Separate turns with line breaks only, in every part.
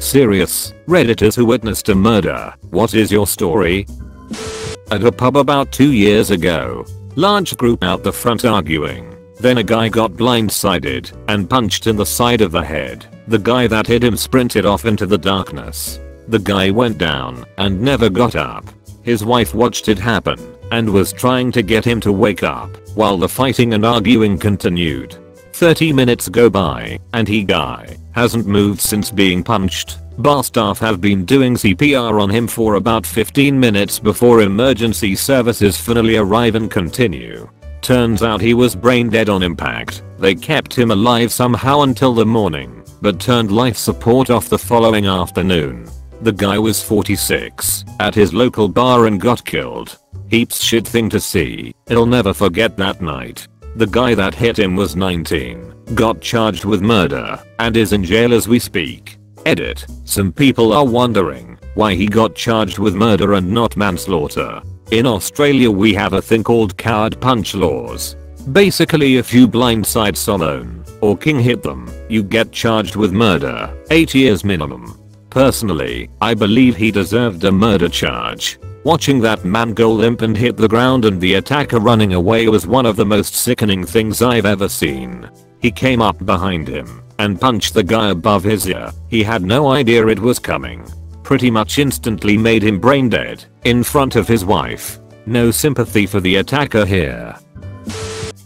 Serious, Redditors who witnessed a murder, what is your story? At a pub about 2 years ago. Large group out the front arguing. Then a guy got blindsided and punched in the side of the head. The guy that hit him sprinted off into the darkness. The guy went down and never got up. His wife watched it happen and was trying to get him to wake up while the fighting and arguing continued. 30 minutes go by and guy hasn't moved since being punched. Bar staff have been doing CPR on him for about 15 minutes before emergency services finally arrive and continue. Turns out he was brain dead on impact. They kept him alive somehow until the morning, but turned life support off the following afternoon. The guy was 46 at his local bar and got killed. Heaps shit thing to see. He'll never forget that night. The guy that hit him was 19, got charged with murder, and is in jail as we speak. Edit. Some people are wondering why he got charged with murder and not manslaughter. In Australia we have a thing called coward punch laws. Basically if you blindside someone or king hit them, you get charged with murder, 8 years minimum. Personally, I believe he deserved a murder charge. Watching that man go limp and hit the ground and the attacker running away was one of the most sickening things I've ever seen. He came up behind him and punched the guy above his ear. He had no idea it was coming. Pretty much instantly made him brain dead in front of his wife. No sympathy for the attacker here.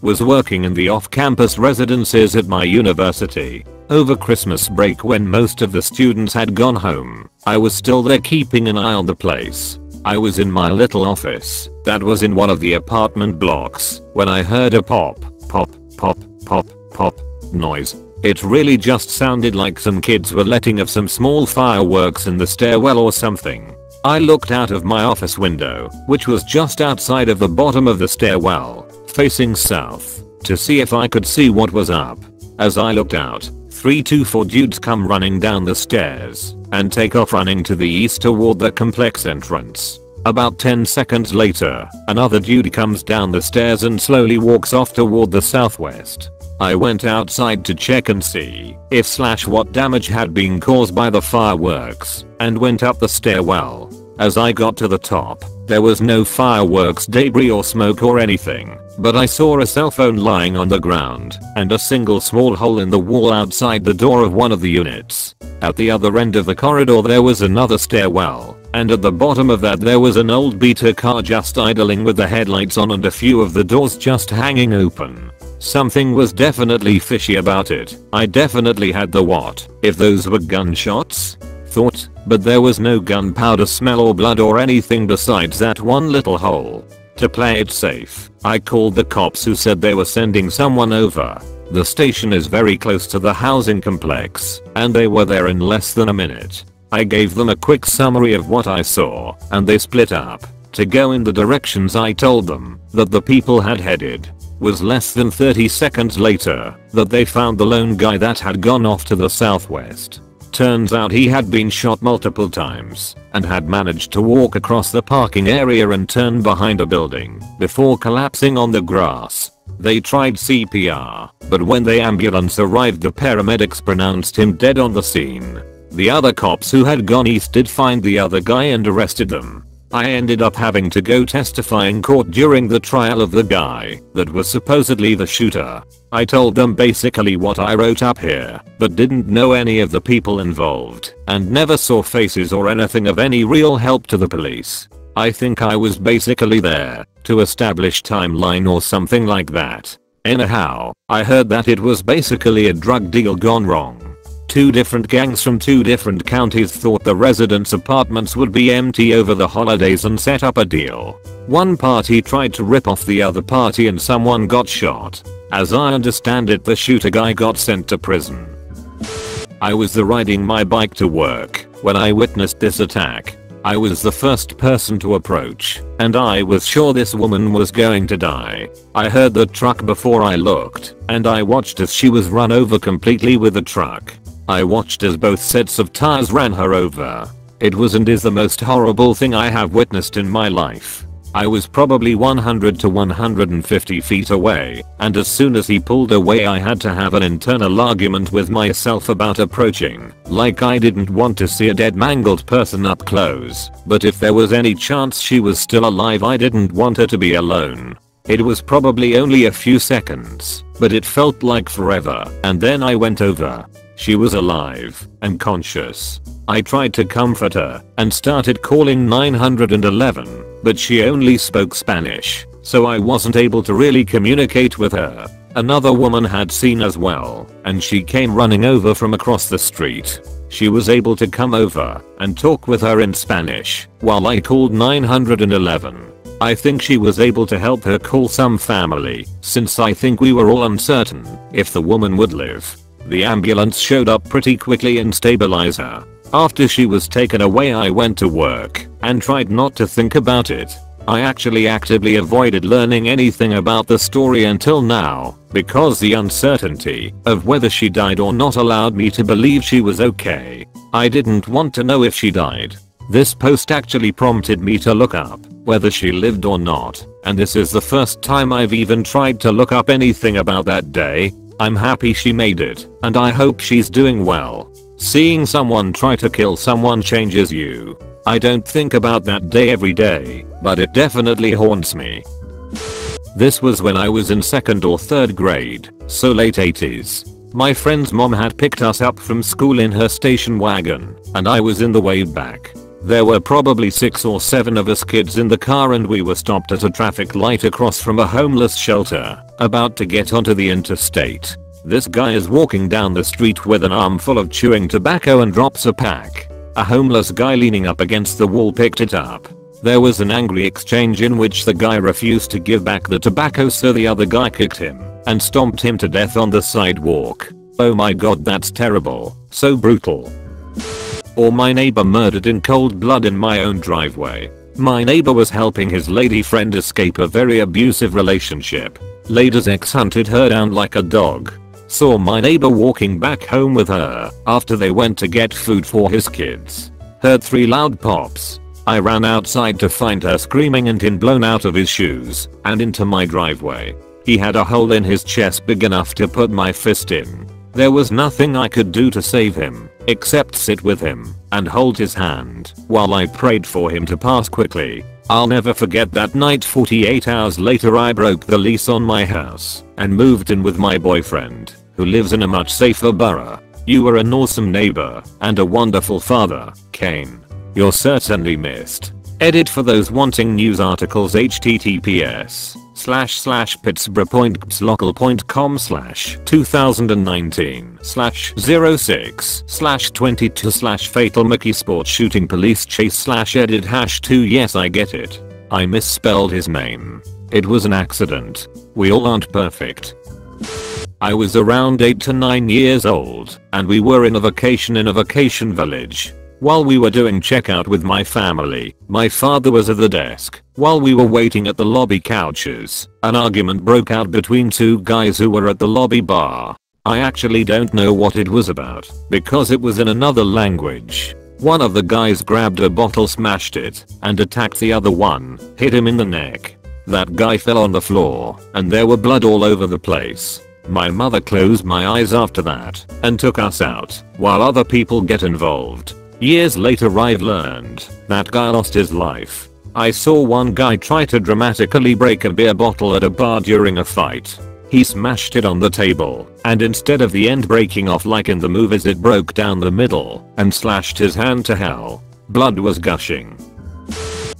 Was working in the off-campus residences at my university. Over Christmas break when most of the students had gone home, I was still there keeping an eye on the place. I was in my little office that was in one of the apartment blocks when I heard a pop, pop, pop, pop, pop noise. It really just sounded like some kids were letting off some small fireworks in the stairwell or something. I looked out of my office window, which was just outside of the bottom of the stairwell, facing south, to see if I could see what was up. As I looked out, 3 to 4 dudes come running down the stairs and take off running to the east toward the complex entrance. About 10 seconds later, another dude comes down the stairs and slowly walks off toward the southwest. I went outside to check and see if / what damage had been caused by the fireworks and went up the stairwell. As I got to the top, there was no fireworks debris or smoke or anything, but I saw a cell phone lying on the ground and a single small hole in the wall outside the door of one of the units. At the other end of the corridor there was another stairwell, and at the bottom of that there was an old beater car just idling with the headlights on and a few of the doors just hanging open. Something was definitely fishy about it. I definitely had the what if those were gunshots thought, but there was no gunpowder smell or blood or anything besides that one little hole. To play it safe, I called the cops who said they were sending someone over. The station is very close to the housing complex, and they were there in less than a minute. I gave them a quick summary of what I saw, and they split up to go in the directions I told them that the people had headed. Was less than 30 seconds later that they found the lone guy that had gone off to the southwest. Turns out he had been shot multiple times and had managed to walk across the parking area and turn behind a building before collapsing on the grass. They tried CPR, but when the ambulance arrived the paramedics pronounced him dead on the scene. The other cops who had gone east did find the other guy and arrested them. I ended up having to go testify in court during the trial of the guy that was supposedly the shooter. I told them basically what I wrote up here, but didn't know any of the people involved and never saw faces or anything of any real help to the police. I think I was basically there to establish timeline or something like that. Anyhow, I heard that it was basically a drug deal gone wrong. 2 different gangs from 2 different counties thought the residents' apartments would be empty over the holidays and set up a deal. One party tried to rip off the other party and someone got shot. As I understand it, the shooter guy got sent to prison. I was riding my bike to work when I witnessed this attack. I was the first person to approach, and I was sure this woman was going to die. I heard the truck before I looked, and I watched as she was run over completely with the truck. I watched as both sets of tires ran her over. It was and is the most horrible thing I have witnessed in my life. I was probably 100 to 150 feet away, and as soon as he pulled away I had to have an internal argument with myself about approaching, like I didn't want to see a dead mangled person up close, but if there was any chance she was still alive I didn't want her to be alone. It was probably only a few seconds, but it felt like forever, and then I went over. She was alive and conscious. I tried to comfort her and started calling 911, but she only spoke Spanish, so I wasn't able to really communicate with her. Another woman had seen as well, and she came running over from across the street. She was able to come over and talk with her in Spanish while I called 911. I think she was able to help her call some family, since I think we were all uncertain if the woman would live. The ambulance showed up pretty quickly and stabilized her. After she was taken away I went to work and tried not to think about it. I actually actively avoided learning anything about the story until now, because the uncertainty of whether she died or not allowed me to believe she was okay. I didn't want to know if she died. This post actually prompted me to look up whether she lived or not, and this is the first time I've even tried to look up anything about that day. I'm happy she made it, and I hope she's doing well. Seeing someone try to kill someone changes you. I don't think about that day every day, but it definitely haunts me. This was when I was in 2nd or 3rd grade, so late 80s. My friend's mom had picked us up from school in her station wagon, and I was in the way back. There were probably 6 or 7 of us kids in the car and we were stopped at a traffic light across from a homeless shelter, about to get onto the interstate. This guy is walking down the street with an armful of chewing tobacco and drops a pack. A homeless guy leaning up against the wall picked it up. There was an angry exchange in which the guy refused to give back the tobacco, so the other guy kicked him and stomped him to death on the sidewalk. Oh my god, that's terrible. So brutal. Or my neighbor murdered in cold blood in my own driveway. My neighbor was helping his lady friend escape a very abusive relationship. Lady's ex hunted her down like a dog. Saw my neighbor walking back home with her after they went to get food for his kids. Heard 3 loud pops. I ran outside to find her screaming and him blown out of his shoes and into my driveway. He had a hole in his chest big enough to put my fist in. There was nothing I could do to save him, except sit with him and hold his hand while I prayed for him to pass quickly. I'll never forget that night. 48 hours later I broke the lease on my house and moved in with my boyfriend, who lives in a much safer borough. You were an awesome neighbor and a wonderful father, Kane. You're certainly missed. Edit for those wanting news articles. https://pittsburgh.com/2019/06/22/fatal Mickey sports shooting police chase/edit #2 yes I get it. I misspelled his name. It was an accident. We all aren't perfect. I was around 8 to 9 years old and we were in a vacation village. While we were doing checkout with my family, my father was at the desk. While we were waiting at the lobby couches, an argument broke out between 2 guys who were at the lobby bar. I actually don't know what it was about, because it was in another language. One of the guys grabbed a bottle, smashed it, and attacked the other one, hit him in the neck. That guy fell on the floor, and there were blood all over the place. My mother closed my eyes after that, and took us out, while other people get involved. Years later I've learned that guy lost his life. I saw one guy try to dramatically break a beer bottle at a bar during a fight. He smashed it on the table, and instead of the end breaking off like in the movies, it broke down the middle and slashed his hand to hell. Blood was gushing.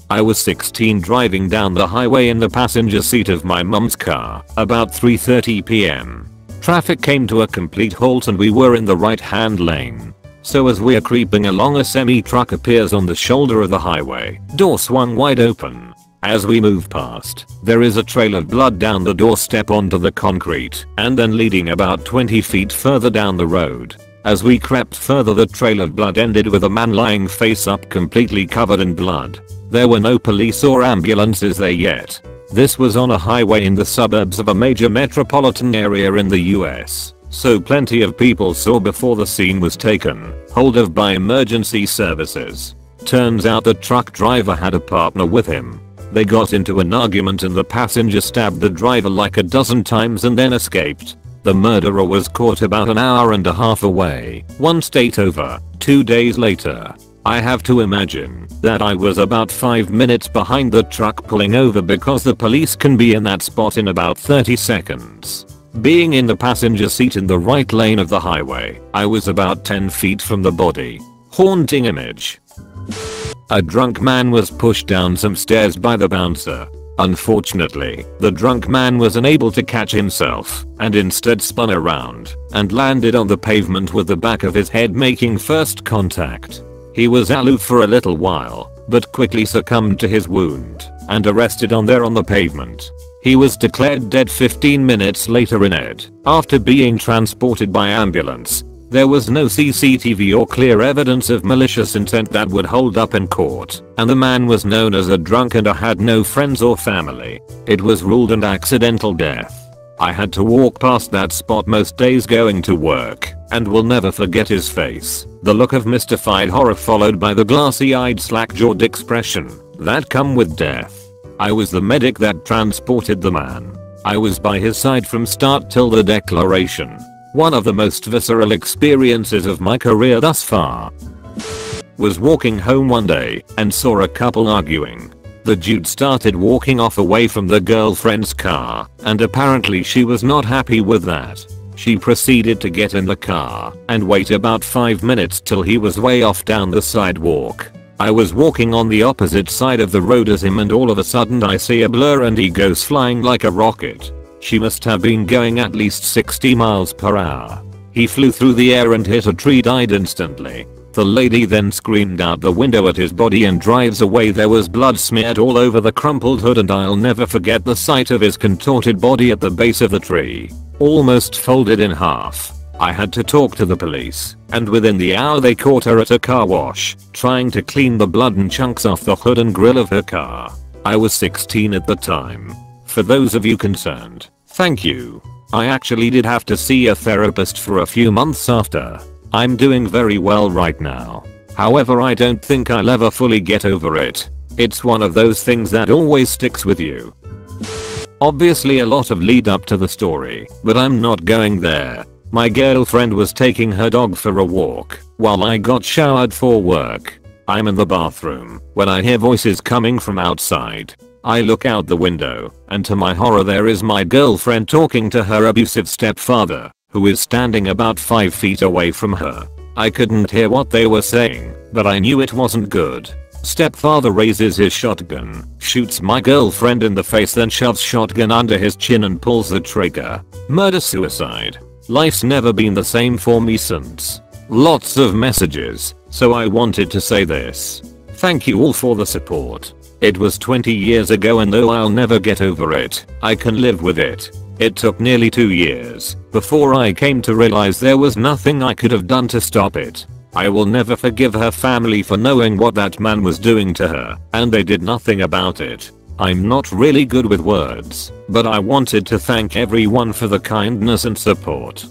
I was 16 driving down the highway in the passenger seat of my mum's car about 3:30 p.m. Traffic came to a complete halt and we were in the right-hand lane. So as we are creeping along, a semi-truck appears on the shoulder of the highway. Door swung wide open. As we move past, there is a trail of blood down the doorstep onto the concrete, and then leading about 20 feet further down the road. As we crept further, the trail of blood ended with a man lying face up, completely covered in blood. There were no police or ambulances there yet. This was on a highway in the suburbs of a major metropolitan area in the US. So plenty of people saw before the scene was taken hold of by emergency services. Turns out the truck driver had a partner with him. They got into an argument and the passenger stabbed the driver like a dozen times and then escaped. The murderer was caught about an hour and a half away, one state over. 2 days later. I have to imagine that I was about 5 minutes behind the truck pulling over because the police can be in that spot in about 30 seconds. Being in the passenger seat in the right lane of the highway, I was about 10 feet from the body. Haunting image. A drunk man was pushed down some stairs by the bouncer. Unfortunately, the drunk man was unable to catch himself and instead spun around and landed on the pavement with the back of his head making first contact. He was aloof for a little while, but quickly succumbed to his wound and arrested on the pavement. He was declared dead 15 minutes later in Ed after being transported by ambulance. There was no CCTV or clear evidence of malicious intent that would hold up in court, and the man was known as a drunk and had no friends or family. It was ruled an accidental death. I had to walk past that spot most days going to work, and will never forget his face. The look of mystified horror followed by the glassy-eyed slack-jawed expression that come with death. I was the medic that transported the man. I was by his side from start till the declaration. One of the most visceral experiences of my career thus far. Was walking home one day and saw a couple arguing. The dude started walking off away from the girlfriend's car, and apparently she was not happy with that. She proceeded to get in the car and wait about 5 minutes till he was way off down the sidewalk. I was walking on the opposite side of the road as him and all of a sudden I see a blur and he goes flying like a rocket. She must have been going at least 60 miles per hour. He flew through the air and hit a tree, died instantly. The lady then screamed out the window at his body and drives away. There was blood smeared all over the crumpled hood and I'll never forget the sight of his contorted body at the base of the tree, almost folded in half. I had to talk to the police, and within the hour they caught her at a car wash, trying to clean the blood and chunks off the hood and grill of her car. I was 16 at the time. For those of you concerned, thank you. I actually did have to see a therapist for a few months after. I'm doing very well right now. However, I don't think I'll ever fully get over it. It's one of those things that always sticks with you. Obviously a lot of lead up to the story, but I'm not going there. My girlfriend was taking her dog for a walk while I got showered for work. I'm in the bathroom when I hear voices coming from outside. I look out the window, and to my horror there is my girlfriend talking to her abusive stepfather, who is standing about 5 feet away from her. I couldn't hear what they were saying, but I knew it wasn't good. Stepfather raises his shotgun, shoots my girlfriend in the face, then shoves shotgun under his chin and pulls the trigger. Murder-suicide. Life's never been the same for me since. Lots of messages, so I wanted to say this. Thank you all for the support. It was 20 years ago and though I'll never get over it, I can live with it. It took nearly 2 years before I came to realize there was nothing I could have done to stop it. I will never forgive her family for knowing what that man was doing to her, and they did nothing about it. I'm not really good with words, but I wanted to thank everyone for the kindness and support.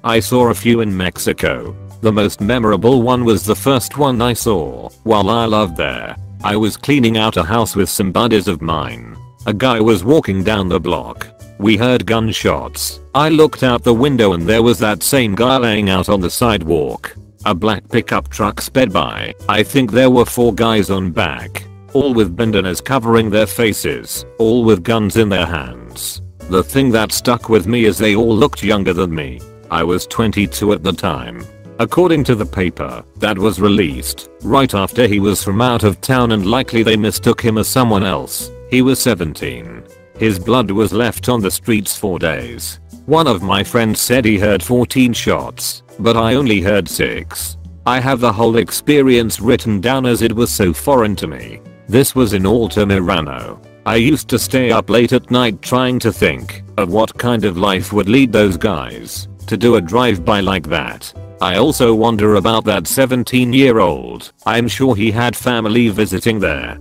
I saw a few in Mexico. The most memorable one was the first one I saw while I lived there. I was cleaning out a house with some buddies of mine. A guy was walking down the block. We heard gunshots. I looked out the window and there was that same guy laying out on the sidewalk. A black pickup truck sped by. I think there were 4 guys on back, all with bandanas covering their faces, all with guns in their hands. The thing that stuck with me is they all looked younger than me. I was 22 at the time. According to the paper that was released right after he was from out of town and likely they mistook him as someone else, he was 17. His blood was left on the streets for days. One of my friends said he heard 14 shots, but I only heard 6. I have the whole experience written down as it was so foreign to me. This was in Altamirano. I used to stay up late at night trying to think of what kind of life would lead those guys to do a drive-by like that. I also wonder about that 17-year-old. I'm sure he had family visiting there.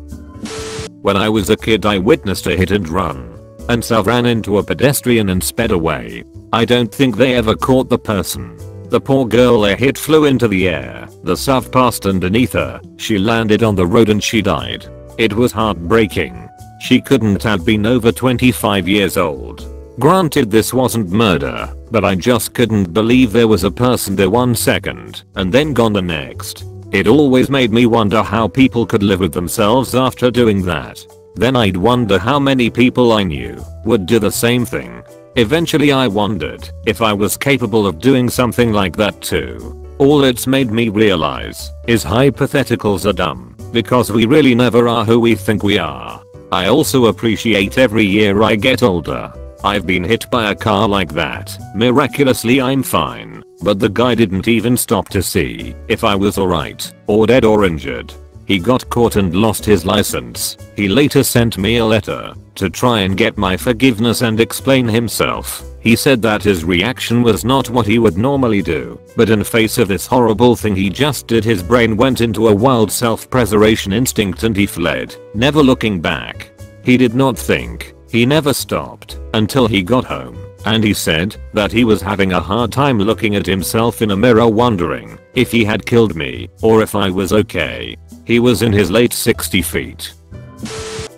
When I was a kid I witnessed a hit and run, and so ran into a pedestrian and sped away. I don't think they ever caught the person. The poor girl a hit flew into the air. The SUV passed underneath her. She landed on the road and she died. It was heartbreaking. She couldn't have been over 25 years old. Granted, this wasn't murder, but I just couldn't believe there was a person there 1 second and then gone the next. It always made me wonder how people could live with themselves after doing that. Then I'd wonder how many people I knew would do the same thing. Eventually I wondered if I was capable of doing something like that too. All it's made me realize is hypotheticals are dumb, because we really never are who we think we are. I also appreciate every year I get older. I've been hit by a car like that. Miraculously I'm fine, but the guy didn't even stop to see if I was alright, or dead or injured. He got caught and lost his license. He later sent me a letter to try and get my forgiveness and explain himself. He said that his reaction was not what he would normally do, but in face of this horrible thing he just did, his brain went into a wild self-preservation instinct and he fled, never looking back. He did not think. He never stopped until he got home, and he said that he was having a hard time looking at himself in a mirror, wondering if he had killed me or if I was okay. He was in his late 60 feet.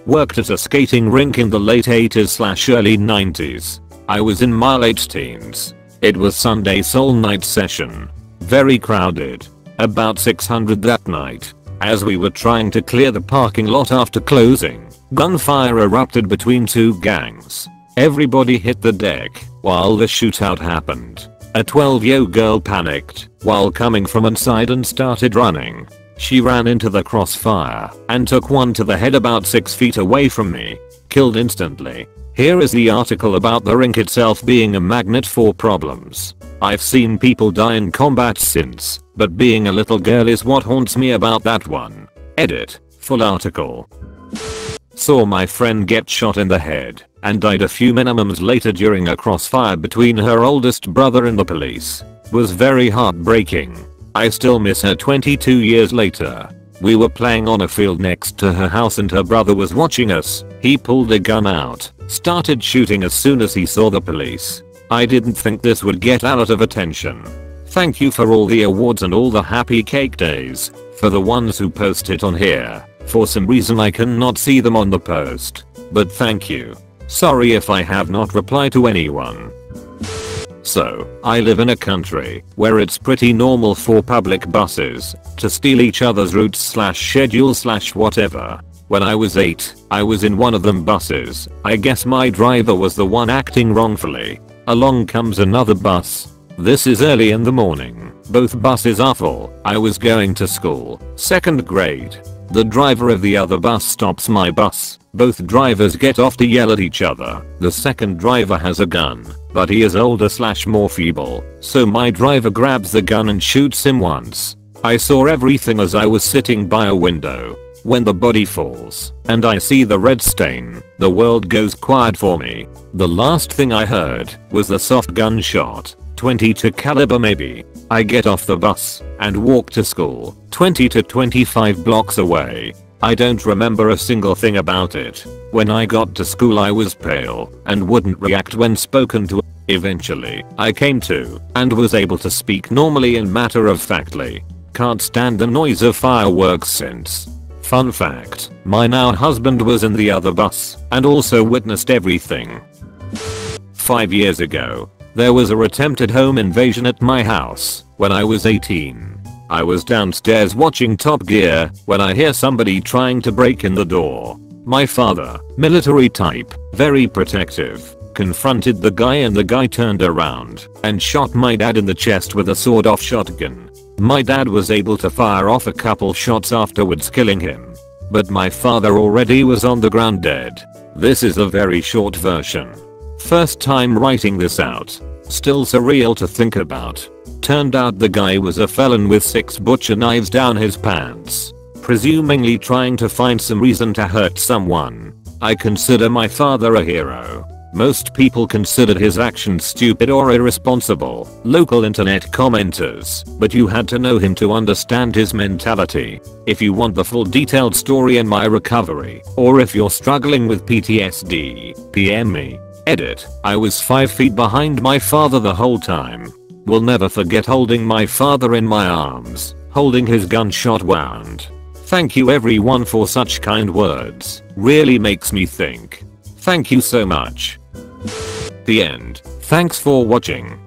Worked at a skating rink in the late 80s/early 90s. I was in my late teens. It was Sunday soul night session. Very crowded. About 600 that night. As we were trying to clear the parking lot after closing, gunfire erupted between two gangs. Everybody hit the deck while the shootout happened. A 12-year-old girl panicked while coming from inside and started running. She ran into the crossfire and took one to the head about 6 feet away from me. Killed instantly. Here is the article about the rink itself being a magnet for problems. I've seen people die in combat since, but being a little girl is what haunts me about that one. Edit. Full article. Saw my friend get shot in the head and died a few minutes later during a crossfire between her oldest brother and the police. Was very heartbreaking. I still miss her 22 years later. We were playing on a field next to her house and her brother was watching us. He pulled a gun out, started shooting as soon as he saw the police. I didn't think this would get a lot of attention. Thank you for all the awards and all the happy cake days. For the ones who post it on here. For some reason I cannot see them on the post. But thank you. Sorry if I have not replied to anyone. So, I live in a country where it's pretty normal for public buses to steal each other's routes/schedules/whatever. When I was 8, I was in one of them buses. I guess my driver was the one acting wrongfully. Along comes another bus. This is early in the morning. Both buses are full. I was going to school, 2nd grade. The driver of the other bus stops my bus. Both drivers get off to yell at each other. The second driver has a gun, but he is older/more feeble, so my driver grabs the gun and shoots him once. I saw everything as I was sitting by a window. When the body falls and I see the red stain, the world goes quiet for me. The last thing I heard was the soft gunshot, 22 caliber maybe. I get off the bus and walk to school, 20 to 25 blocks away. I don't remember a single thing about it. When I got to school I was pale and wouldn't react when spoken to. Eventually, I came to and was able to speak normally and matter-of-factly. Can't stand the noise of fireworks since. Fun fact, my now husband was in the other bus and also witnessed everything. 5 years ago, there was a attempted home invasion at my house when I was 18. I was downstairs watching Top Gear when I hear somebody trying to break in the door. My father, military type, very protective, confronted the guy and the guy turned around and shot my dad in the chest with a sawed-off shotgun. My dad was able to fire off a couple shots afterwards, killing him. But my father already was on the ground dead. This is a very short version. First time writing this out. Still surreal to think about. Turned out the guy was a felon with 6 butcher knives down his pants. Presumably trying to find some reason to hurt someone. I consider my father a hero. Most people considered his actions stupid or irresponsible, local internet commenters, but you had to know him to understand his mentality. If you want the full detailed story in my recovery, or if you're struggling with PTSD, PM me. Edit. I was 5 feet behind my father the whole time. Will never forget holding my father in my arms, holding his gunshot wound. Thank you everyone for such kind words. Really makes me think. Thank you so much. The end. Thanks for watching.